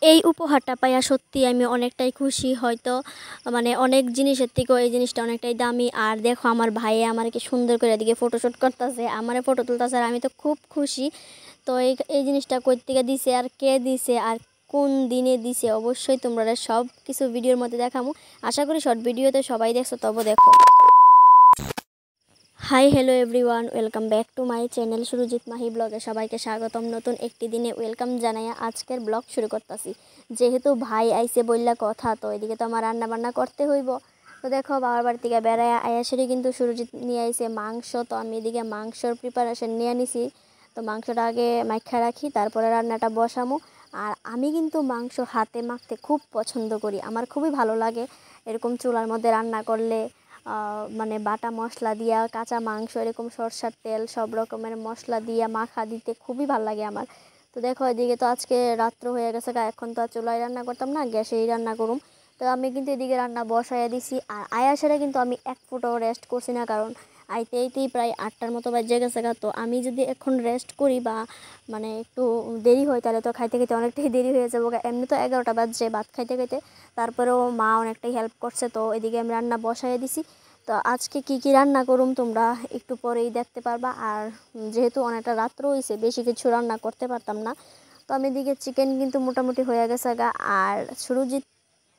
এই উপহারটা পাইয়া সত্যি আমি অনেকটাই খুশি। হয়তো মানে অনেক জিনিসের থেকেও এই জিনিসটা অনেকটাই দামি। আর দেখো আমার ভাইয়ে আমাকে সুন্দর করে এদিকে ফটোশ্যুট করতেছে, আমারে ফটো তুলতেছে, আর আমি তো খুব খুশি। তো এই জিনিসটা কই থেকে দিছে আর কে দিছে আর কোন দিনে দিছে অবশ্যই তোমরা সব কিছু ভিডিওর মধ্যে দেখামু। আশা করি শর্ট ভিডিওতে সবাই দেখছো, তবে দেখো। Hi hello everyone, welcome back to my channel Surajit Mahi ব্লগে সবাইকে স্বাগতম। নতুন একটি দিনে ওয়েলকাম জানাইয়া আজকের ব্লগ শুরু করতেছি। যেহেতু ভাই আইছে বললা কথা, তো এদিকে তো আমার রান্না বান্না করতে হইব। তো দেখো বাবার বাড়ি থেকে বেড়ায় আয়াসেরই কিন্তু সুরজিৎ নিয়ে আইছে মাংস। তো আমি এদিকে মাংসর প্রিপারেশন নিয়ে নিছি। তো মাংসটা আগে মাখা রাখি, তারপরে রান্নাটা বসামো। আর আমি কিন্তু মাংস হাতে মাখতে খুব পছন্দ করি, আমার খুবই ভালো লাগে এরকম চুলার মধ্যে রান্না করলে। মানে বাটা মশলা দিয়া কাঁচা মাংস এরকম সরষার তেল সব রকমের মশলা দিয়া মাখা দিতে খুবই ভালো লাগে আমার। তো দেখো এদিকে তো আজকে রাত্র হয়ে গেছে, এখন তো আর চুলায় রান্না করতাম না, গ্যাসেই রান্না করুম। তো আমি কিন্তু এদিকে রান্না বসাইয়া দিছি। আর আয়াসেরা কিন্তু আমি এক ফুটাও রেস্ট করছি না, কারণ আইতেই প্রায় 8টার মতো বাজে গেছে। তো আমি যদি এখন রেস্ট করি বা মানে একটু দেরি হয়, তাহলে তো খাইতে খাইতে অনেকটাই দেরি হয়ে যাবো। এমনি তো 11টা বাজছে ভাত খাইতে খাইতে, তারপরেও মা অনেকটাই হেল্প করছে। তো এদিকে আমি রান্না বসাইয়া দিছি। তো আজকে কি কি রান্না করুম তোমরা একটু পরেই দেখতে পারবা। আর যেহেতু অনেকটা রাত্র হয়েছে, বেশি কিছু রান্না করতে পারতাম না। তো আমি এদিকে চিকেন কিন্তু মোটামুটি হয়ে গেছে গা। আর সুরজিৎ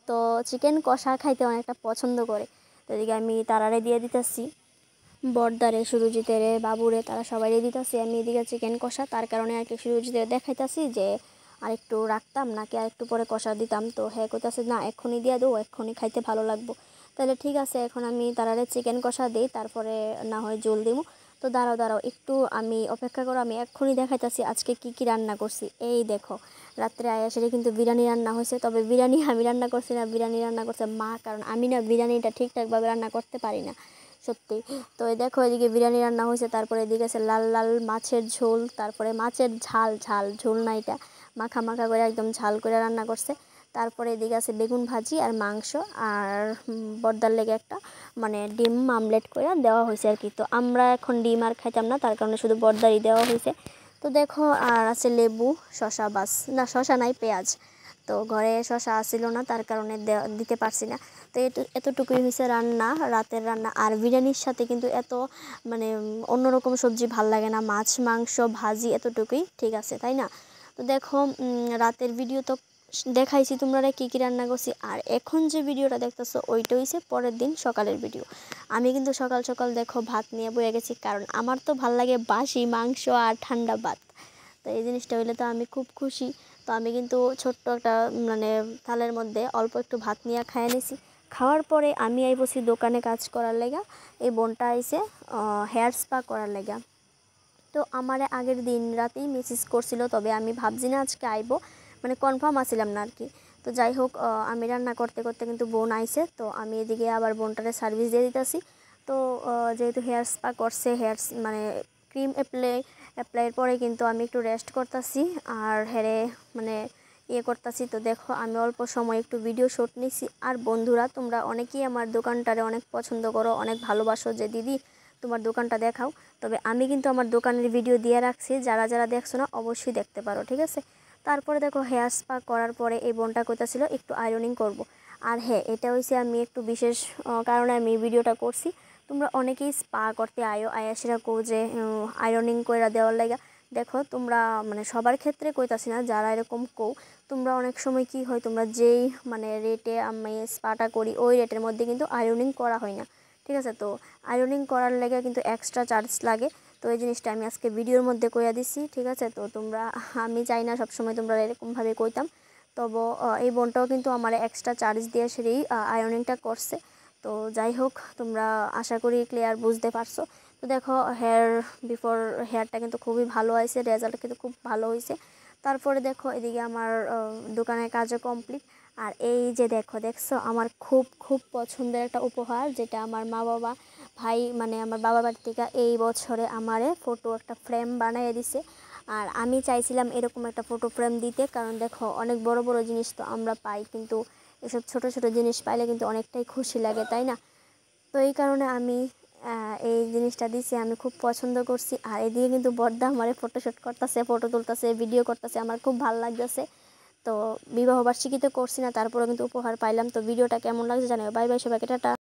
তো চিকেন কষা খাইতে অনেকটা পছন্দ করে। তো এদিকে আমি তারারে দিয়ে দিতেছি, বড়দারে সুরজিতের বাবুরে তারা সবাই দিতেছি আমি এদিকে চিকেন কষা। তার কারণে আর কি সুরজিতের দেখাইতেছি যে আর একটু রাখতাম নাকি আর একটু পরে কষা দিতাম। তো হ্যাঁ কইতাছে না এক্ষুনি দিয়ে দেবো, এক্ষুনি খাইতে ভালো লাগবো। তাহলে ঠিক আছে, এখন আমি তারারে চিকেন কষা দিই, তারপরে না হয় জল দিব। তো দাঁড়াও দাঁড়াও একটু আমি অপেক্ষা করো, আমি এক্ষুনি দেখাইতেছি আজকে কি কি রান্না করছি। এই দেখো রাত্রে আয়াসেরে কিন্তু বিরিয়ানি রান্না হয়েছে, তবে বিরিয়ানি আমি রান্না করছি না, বিরিয়ানি রান্না করছে মা, কারণ আমি না বিরিয়ানিটা ঠিকঠাকভাবে রান্না করতে পারি না সত্যি। তো এই দেখো এদিকে বিরিয়ানি রান্না হয়েছে, তারপরে এদিকে আছে লাল লাল মাছের ঝোল, তারপরে মাছের ঝাল, ঝাল ঝোল না এটা, মাখা মাখা করে একদম ঝাল করে রান্না করছে। তারপরে এদিকে আছে বেগুন ভাজি আর মাংস, আর বড়দার লেগে একটা মানে ডিম আমলেট করে দেওয়া হয়েছে আর কি। তো আমরা এখন ডিম আর খাইতাম না, তার কারণে শুধু বড়দারই দেওয়া হয়েছে। তো দেখো আর আছে লেবু, শশা, বাস না শশা নাই পেঁয়াজ। তো ঘরে শশা আসছিল না, তার কারণে দিতে পারছি না। তো এতটুকুই হয়েছে রান্না, রাতের রান্না। আর বিরিয়ানির সাথে কিন্তু এত মানে অন্যরকম সবজি ভাল লাগে না, মাছ মাংস ভাজি এতটুকুই ঠিক আছে, তাই না? তো দেখো রাতের ভিডিও তো দেখাইছি তোমরা কী কী রান্না করছি। আর এখন যে ভিডিওটা দেখতেছো ওইটা হইছে পরের দিন সকালের ভিডিও। আমি কিন্তু সকাল সকাল দেখো ভাত নিয়ে বয়ে গেছি, কারণ আমার তো ভাল লাগে বাসি মাংস আর ঠান্ডা ভাত। তো এই জিনিসটা হইলে তো আমি খুব খুশি। তো আমি কিন্তু ছোট্ট একটা মানে থালের মধ্যে অল্প একটু ভাত নিয়ে খাইয়ে নিছি। খাওয়ার পরে আমি আইবছি দোকানে কাজ করার লেগা। এই বোনটা আইছে হেয়ার স্পা করার লেগা। তো আমার আগের দিন রাতেই মেসেজ করছিল, তবে আমি ভাবছি না আজকে আইবো, মানে কনফার্ম আসছিলাম না আর কি। তো যাই হোক আমি রান্না করতে করতে কিন্তু বোন আইছে। তো আমি এদিকে আবার বোনটারে সার্ভিস দিয়ে দিতেছি। তো যেহেতু হেয়ার স্পা করছে, হেয়ার মানে ক্রিম অ্যাপ্লাইয়ের পরে কিন্তু আমি একটু রেস্ট করতেছি আর হেরে মানে ইয়ে করতেছি। তো দেখো আমি অল্প সময় একটু ভিডিও শ্যুট নিছি। আর বন্ধুরা তোমরা অনেকেই আমার দোকানটারে অনেক পছন্দ করো, অনেক ভালোবাসো যে দিদি তোমার দোকানটা দেখাও। তবে আমি কিন্তু আমার দোকানের ভিডিও দিয়ে রাখছি, যারা যারা দেখছো না অবশ্যই দেখতে পারো, ঠিক আছে? তারপরে দেখো হেয়ার স্পা করার পরে এই বোনটা কইতাছিল একটু আয়রনিং করব। আর হ্যাঁ এটা হয়েছে আমি একটু বিশেষ কারণে আমি ভিডিওটা করছি। তোমরা অনেকেই স্পা করতে আয়াসেরা কো যে আয়রনিং করে দেওয়ার লাগা। দেখো তোমরা মানে সবার ক্ষেত্রে কইতাছি না, যারা এরকম কও তোমরা অনেক সময় কি হয়, তোমরা যেই মানে রেটে আমি স্পাটা করি ওই রেটের মধ্যে কিন্তু আয়রনিং করা হয় না, ঠিক আছে? তো আয়রনিং করার লেগে কিন্তু এক্সট্রা চার্জ লাগে। তো এই জিনিসটা আমি আজকে ভিডিওর মধ্যে কইয়া দিছি, ঠিক আছে? তো তোমরা আমি চাই না সবসময় তোমরা এরকমভাবে কইতাম। তবে এই বোনটাও কিন্তু আমার এক্সট্রা চার্জ দিয়ে সেরেই আয়রনিংটা করছে। তো যাই হোক তোমরা আশা করি ক্লিয়ার বুঝতে পারছো। তো দেখো বিফোর হেয়ারটা কিন্তু খুবই ভালো হয়েছে, রেজাল্ট কিন্তু খুব ভালো হয়েছে। তারপরে দেখো এদিকে আমার দোকানের কাজও কমপ্লিট। আর এই যে দেখছো আমার খুব খুব পছন্দের একটা উপহার, যেটা আমার মা বাবা ভাই মানে আমার বাবা বাড়ি থেকে এই বছরে আমারে ফটো একটা ফ্রেম বানিয়ে দিছে। আর আমি চাইছিলাম এরকম একটা ফটো ফ্রেম দিতে, কারণ দেখো অনেক বড় বড় জিনিস তো আমরা পাই, কিন্তু এসব ছোট ছোট জিনিস পাইলে কিন্তু অনেকটাই খুশি লাগে, তাই না? তো এই কারণে আমি এই জিনিসটা দিছি, আমি খুব পছন্দ করছি। আর এদিকে কিন্তু বড়দা আমারে ফটোশ্যুট করতেছে, ফটো তুলতেছে, ভিডিও করতেছে, আমার খুব ভালো লাগতেছে। তো তো বিবাহবার্ষিকীতে করছি না, তারপরেও কিন্তু উপহার পাইলাম। তো ভিডিওটা কেমন লাগছে জানাও। বাই বাই সবাইকে, টাটা।